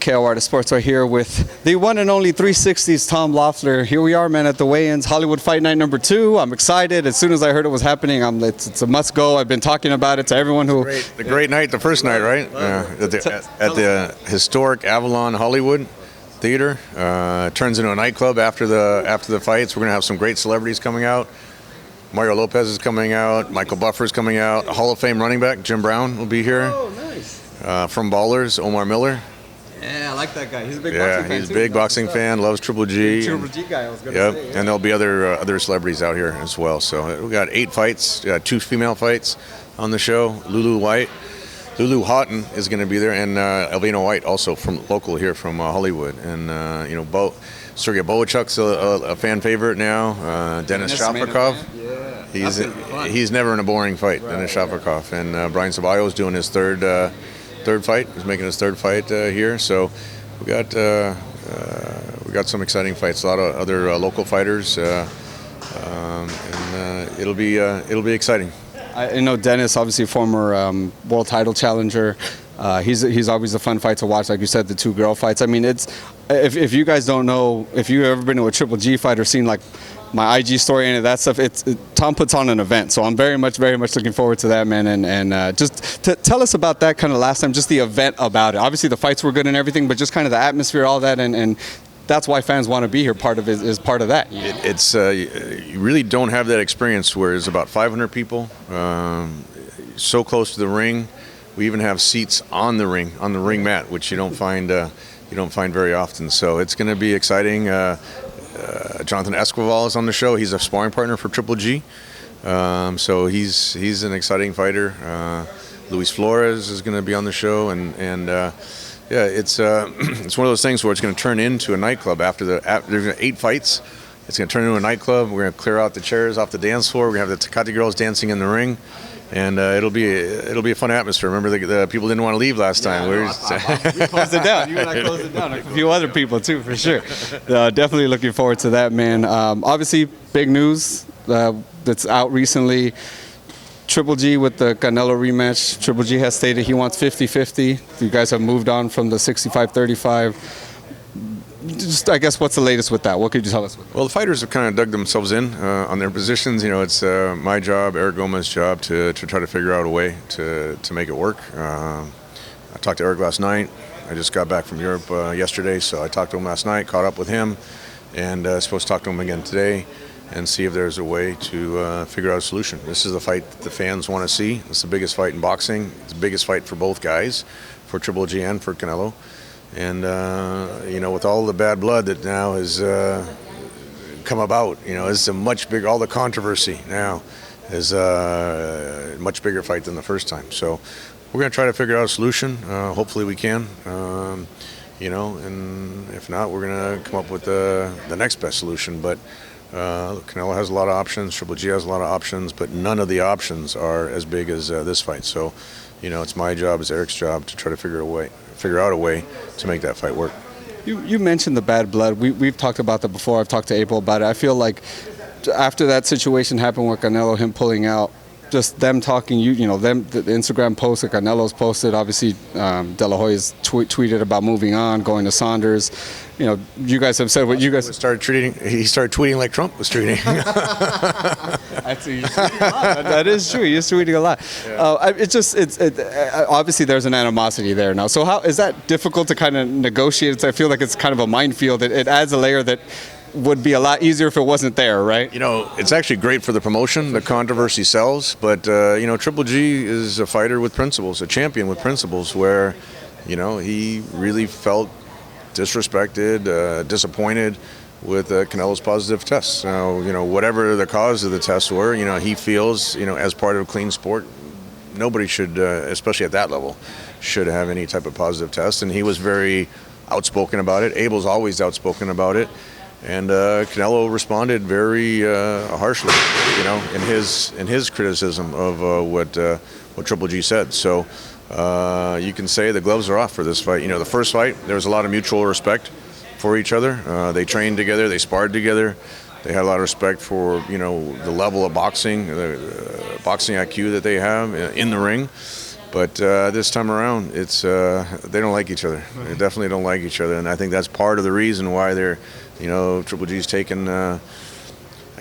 KO Artist Sports right here with the one and only 360's Tom Loeffler. Here we are, man, at the weigh-ins, Hollywood Fight Night number 2. I'm excited. As soon as I heard it was happening, it's a must go. I've been talking about it to everyone who. The great night, the first night, right? At the historic Avalon Hollywood Theater. Turns into a nightclub after the fights. We're gonna have some great celebrities coming out. Mario Lopez is coming out. Michael Buffer is coming out. Hall of Fame running back Jim Brown will be here. Oh, nice. From Ballers, Omar Miller. Yeah, I like that guy. He's a big boxing fan. He's a big boxing fan, loves Triple G. Triple G guy, I was going to say. Yeah. And there'll be other celebrities out here as well. So we got 8 fights, 2 female fights on the show. Lulu Houghton is going to be there, and Elvina White also from local here from Hollywood. And Sergey Bohachuk's a fan favorite now. Dennis Shafikov. Yeah. He's never in a boring fight. Right, Dennis Shafikov. And Brian Ceballos is doing his third fight. He's making his third fight here. So we got some exciting fights. A lot of other local fighters, and it'll be exciting. I know Dennis, obviously a former world title challenger. He's always a fun fight to watch. Like you said, the 2 girl fights. I mean, it's if you guys don't know, if you've ever been to a Triple G fight or seen like my IG story and that stuff, Tom puts on an event. So I'm very much looking forward to that, man. And just tell us about that kind of last time, just the event about it. Obviously the fights were good and everything, but just kind of the atmosphere, all that, and that's why fans want to be here. Part of it is part of that. It's you really don't have that experience where it's about 500 people, so close to the ring. We even have seats on the ring mat, which you don't find very often. So it's going to be exciting. Jonathan Excl is on the show. He's a sparring partner for Triple G. So he's an exciting fighter. Luis Flores is going to be on the show, and it's one of those things where it's going to turn into a nightclub after there's 8 fights. It's going to turn into a nightclub. We're going to clear out the chairs off the dance floor. We're going to have the Tecate girls dancing in the ring, and it'll be a fun atmosphere. Remember, the people didn't want to leave last time. We closed it down. You and I closed it down. A few other people too, for sure. Definitely looking forward to that, man. Obviously, big news that's out recently. Triple G with the Canelo rematch. Triple G has stated he wants 50-50. You guys have moved on from the 65-35. Just, I guess, what's the latest with that? What could you tell us? Well, the fighters have kind of dug themselves in on their positions. It's my job, Eric Gomez's job, to try to figure out a way to make it work. I talked to Eric last night. I just got back from Europe yesterday, so I talked to him last night, caught up with him, and supposed to talk to him again today and see if there's a way to figure out a solution. This is the fight that the fans want to see. It's the biggest fight in boxing. It's the biggest fight for both guys, for Triple G and for Canelo. And, with all the bad blood that now has come about, it's a much bigger, all the controversy now is a much bigger fight than the first time. So we're going to try to figure out a solution. Hopefully we can, and if not, we're going to come up with the next best solution. But Canelo has a lot of options, Triple G has a lot of options, but none of the options are as big as this fight. So, it's my job, it's Eric's job to try to figure out a way to make that fight work. You mentioned the bad blood. We've talked about that before. I've talked to April about it. I feel like after that situation happened with Canelo, him pulling out, just them talking, the Instagram post that Canelo's posted, obviously De La Hoya's tweeted about moving on, going to Saunders. You guys have said what you guys... He started tweeting like Trump was tweeting. Actually, he's tweeting a lot. That is true. He's tweeting a lot. Yeah. Obviously there's an animosity there now. So how is that difficult to kind of negotiate? I feel like it's kind of a minefield. It adds a layer that would be a lot easier if it wasn't there, right? It's actually great for the promotion. The controversy sells, but Triple G is a fighter with principles, a champion with principles, where he really felt disrespected, disappointed with Canelo's positive tests. Now, whatever the cause of the tests were, he feels, as part of clean sport, nobody should, especially at that level, should have any type of positive test. And he was very outspoken about it. Abel's always outspoken about it. And Canelo responded very harshly, in his criticism of what Triple G said. So you can say the gloves are off for this fight. The first fight, there was a lot of mutual respect for each other. They trained together, they sparred together. They had a lot of respect for the level of boxing, the boxing IQ that they have in the ring. But this time around, it's they don't like each other. They definitely don't like each other, and I think that's part of the reason why they're, Triple G's taken. I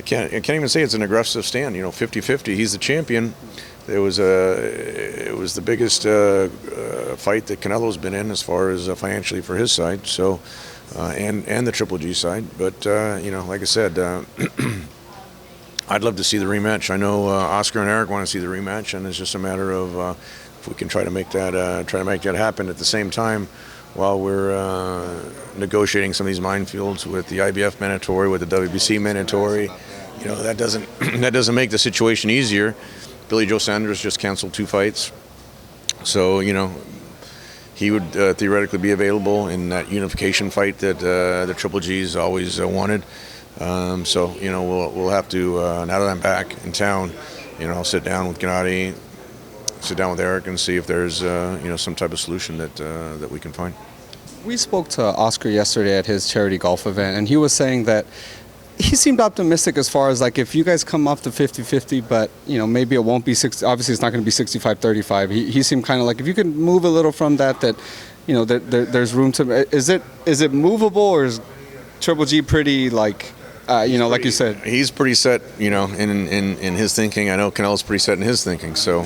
can't even say it's an aggressive stand. 50-50. He's the champion. It was the biggest fight that Canelo's been in as far as financially for his side. So, and the Triple G side. But like I said. I'd love to see the rematch. I know Oscar and Eric want to see the rematch, and it's just a matter of if we can try to make that happen at the same time while we're negotiating some of these minefields with the IBF mandatory, with the WBC mandatory. That doesn't make the situation easier. Billy Joe Sanders just canceled 2 fights, so he would theoretically be available in that unification fight that the Triple G's always wanted. So we'll have to now that I'm back in town, I'll sit down with Gennady, sit down with Eric, and see if there's some type of solution that we can find. We spoke to Oscar yesterday at his charity golf event, and he was saying that he seemed optimistic as far as like if you guys come off the 50-50, but maybe it won't be 60. Obviously, it's not going to be 65-35. He seemed kind of like if you can move a little from that there's room to. Is it movable, or is Triple G pretty like? Like you said, he's pretty set, in his thinking. I know Canelo's pretty set in his thinking. So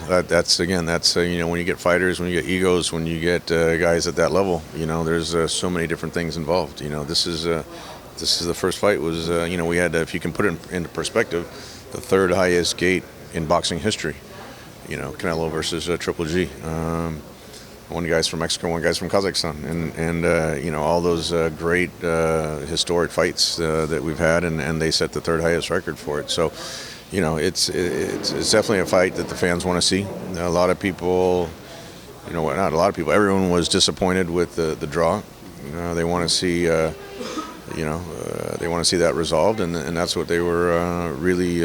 that's when you get fighters, when you get egos, when you get guys at that level, there's so many different things involved. This is the first fight was, we had, if you can put it into perspective, the 3rd highest gate in boxing history. Canelo versus Triple G. One guy's from Excl, one guy's from Kazakhstan, and all those great historic fights that we've had, and they set the 3rd highest record for it. So, it's definitely a fight that the fans want to see. A lot of people, not a lot of people, everyone was disappointed with the draw. They want to see, they want to see that resolved, and that's what they were really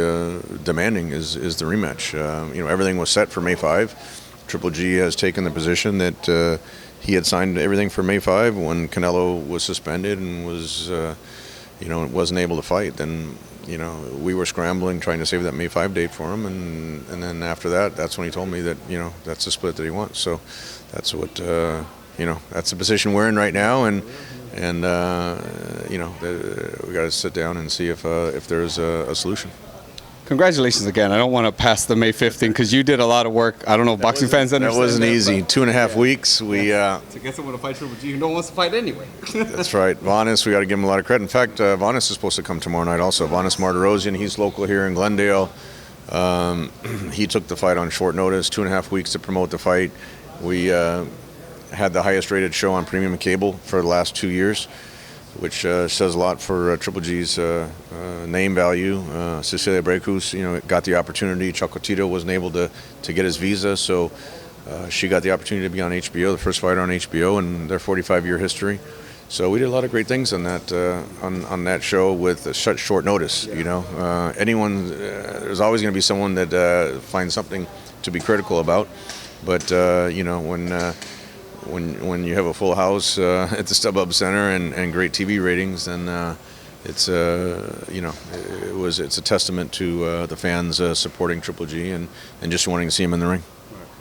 demanding is the rematch. Everything was set for May 5. Triple G has taken the position that he had signed everything for May 5 when Canelo was suspended and was, wasn't able to fight. Then, we were scrambling trying to save that May 5 date for him, and then after that, that's when he told me that that's the split that he wants. So that's what that's the position we're in right now, and we got to sit down and see if there's a solution. Congratulations again. I don't want to pass the May 15th because you did a lot of work. I don't know if boxing fans understand that. Wasn't easy. 2.5 weeks. To get someone to fight Triple G, no one wants to fight anyway. That's right. Vanes, we got to give him a lot of credit. In fact, Vanes is supposed to come tomorrow night also. Vanes Martirosyan, he's local here in Glendale. He took the fight on short notice, 2.5 weeks to promote the fight. We had the highest rated show on premium cable for the last 2 years, which says a lot for Triple G's name value. Cecilia Brecus, got the opportunity. Chocolatito wasn't able to get his visa, so she got the opportunity to be on HBO, the first fighter on HBO in their 45-year history. So we did a lot of great things on that on that show with such short notice. Anyone, there's always going to be someone that finds something to be critical about, but when you have a full house at the StubHub Center and great TV ratings, then it's a testament to the fans supporting Triple G and just wanting to see him in the ring.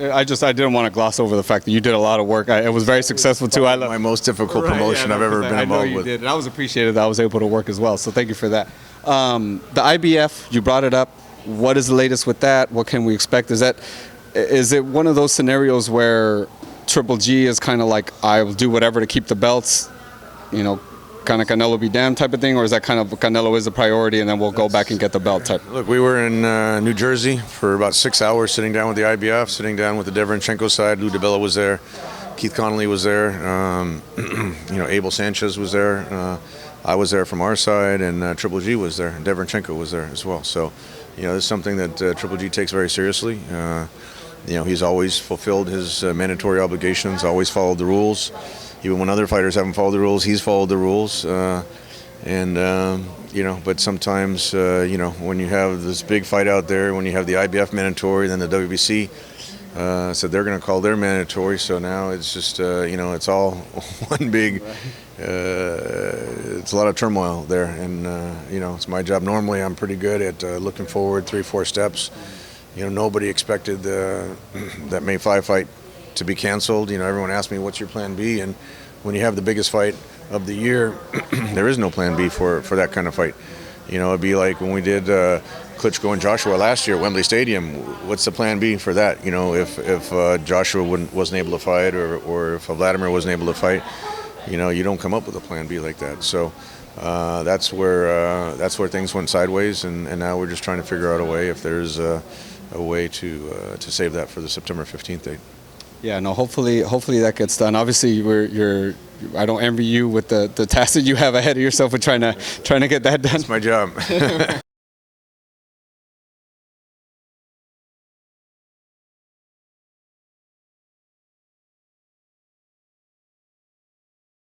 I didn't want to gloss over the fact that you did a lot of work. It was very successful too. My most difficult promotion I've ever been involved with. Did, and I was appreciated that I was able to work as well. So thank you for that. The IBF, you brought it up. What is the latest with that? What can we expect? Is it one of those scenarios where Triple G is kind of like, I will do whatever to keep the belts, kind of Canelo be damned type of thing, or is that kind of Canelo is a priority and then we'll go back and get the belt type? Look, we were in New Jersey for about 6 hours sitting down with the IBF, sitting down with the Deverenchenko side. Lou DiBella was there. Keith Connolly was there. Abel Sanchez was there. I was there from our side, and Triple G was there. Deverenchenko was there as well. So, this is something that Triple G takes very seriously. He's always fulfilled his mandatory obligations, always followed the rules. Even when other fighters haven't followed the rules, he's followed the rules. But sometimes, when you have this big fight out there, when you have the IBF mandatory, then the WBC said they're going to call their mandatory. So now it's just, it's all one big, it's a lot of turmoil there. And, it's my job. Normally I'm pretty good at looking forward 3-4 steps. nobody expected that May 5 fight to be canceled. Everyone asked me, what's your plan B? And when you have the biggest fight of the year, there is no plan B for that kind of fight. It'd be like when we did Klitschko and Joshua last year at Wembley Stadium. What's the plan B for that? If Joshua wasn't able to fight, or if Vladimir wasn't able to fight, you don't come up with a plan B like that. So that's where things went sideways, and now we're just trying to figure out a way, if there's a way to save that for the September 15th date. Yeah, no. Hopefully that gets done. Obviously, I don't envy you with the task that you have ahead of yourself with trying to get that done. That's my job.